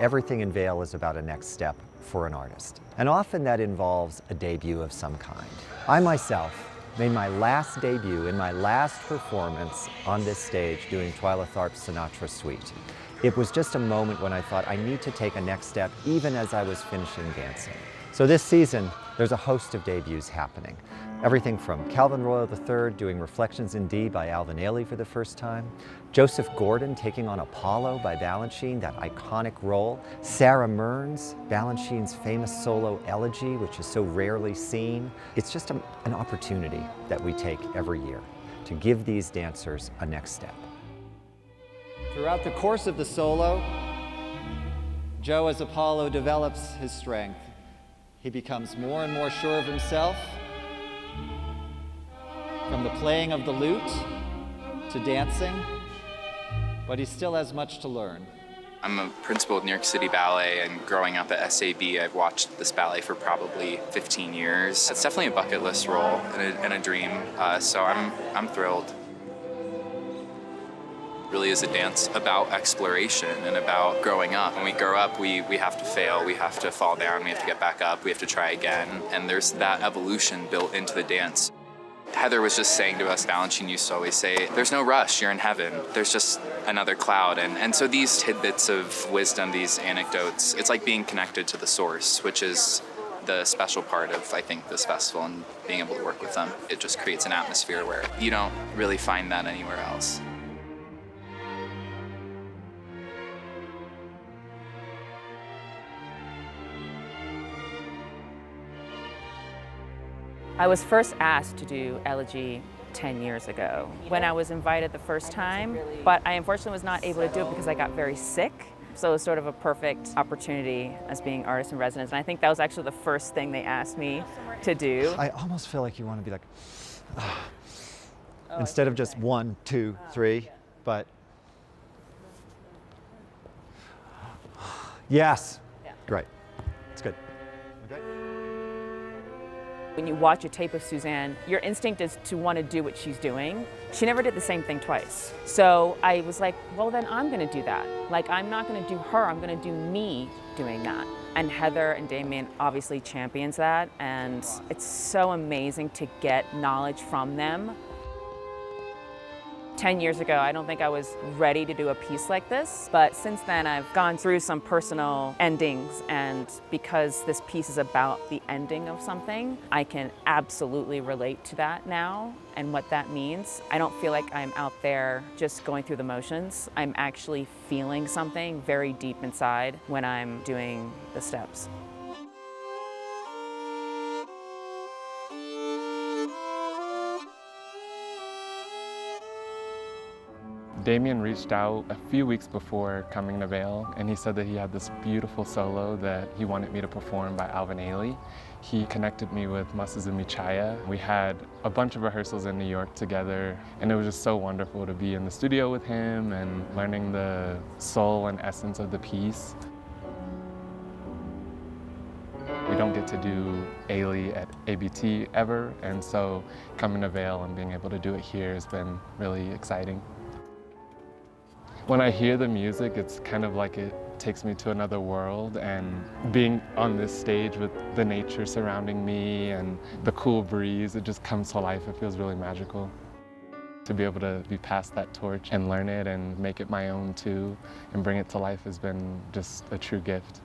Everything in Vail is about a next step for an artist. And often that involves a debut of some kind. I myself made my last debut in my last performance on this stage doing Twyla Tharp's Sinatra Suite. It was just a moment when I thought I need to take a next step even as I was finishing dancing. So this season, there's a host of debuts happening. Everything from Calvin Royal III doing Reflections in D by Alvin Ailey for the first time, Joseph Gordon taking on Apollo by Balanchine, that iconic role, Sarah Mearns, Balanchine's famous solo Elegy, which is so rarely seen. It's just an opportunity that we take every year to give these dancers a next step. Throughout the course of the solo, Joe as Apollo develops his strength. He becomes more and more sure of himself, from the playing of the lute to dancing, but he still has much to learn. I'm a principal of New York City Ballet, and growing up at SAB, I've watched this ballet for probably 15 years. It's definitely a bucket list role and a dream, so I'm thrilled. It really is a dance about exploration and about growing up. When we grow up, we have to fail, we have to fall down, we have to get back up, we have to try again, and there's that evolution built into the dance. Heather was just saying to us, Balanchine used to always say, there's no rush, you're in heaven. There's just another cloud. And so these tidbits of wisdom, these anecdotes, it's like being connected to the source, which is the special part of, I think, this festival and being able to work with them. It just creates an atmosphere where you don't really find that anywhere else. I was first asked to do Elegy 10 years ago when I was invited the first time, but I unfortunately was not able to do it because I got very sick. So it was sort of a perfect opportunity as being artist in residence, and I think that was actually the first thing they asked me to do. I almost feel like you want to be like, instead of just 1, 2, 3, but yes, great, it's good. Okay. When you watch a tape of Suzanne, your instinct is to want to do what she's doing. She never did the same thing twice. So I was like, well, then I'm going to do that. Like, I'm not going to do her, I'm going to do me doing that. And Heather and Damien obviously champions that, and it's so amazing to get knowledge from them. 10 years ago, I don't think I was ready to do a piece like this, but since then I've gone through some personal endings, and because this piece is about the ending of something, I can absolutely relate to that now and what that means. I don't feel like I'm out there just going through the motions. I'm actually feeling something very deep inside when I'm doing the steps. Damien reached out a few weeks before coming to Vail, and he said that he had this beautiful solo that he wanted me to perform by Alvin Ailey. He connected me with Masazumi Chaya. We had a bunch of rehearsals in New York together, and it was just so wonderful to be in the studio with him and learning the soul and essence of the piece. We don't get to do Ailey at ABT ever, and so coming to Vail and being able to do it here has been really exciting. When I hear the music, it's kind of like it takes me to another world, and being on this stage with the nature surrounding me and the cool breeze, it just comes to life. It feels really magical. To be able to be passed that torch and learn it and make it my own too and bring it to life has been just a true gift.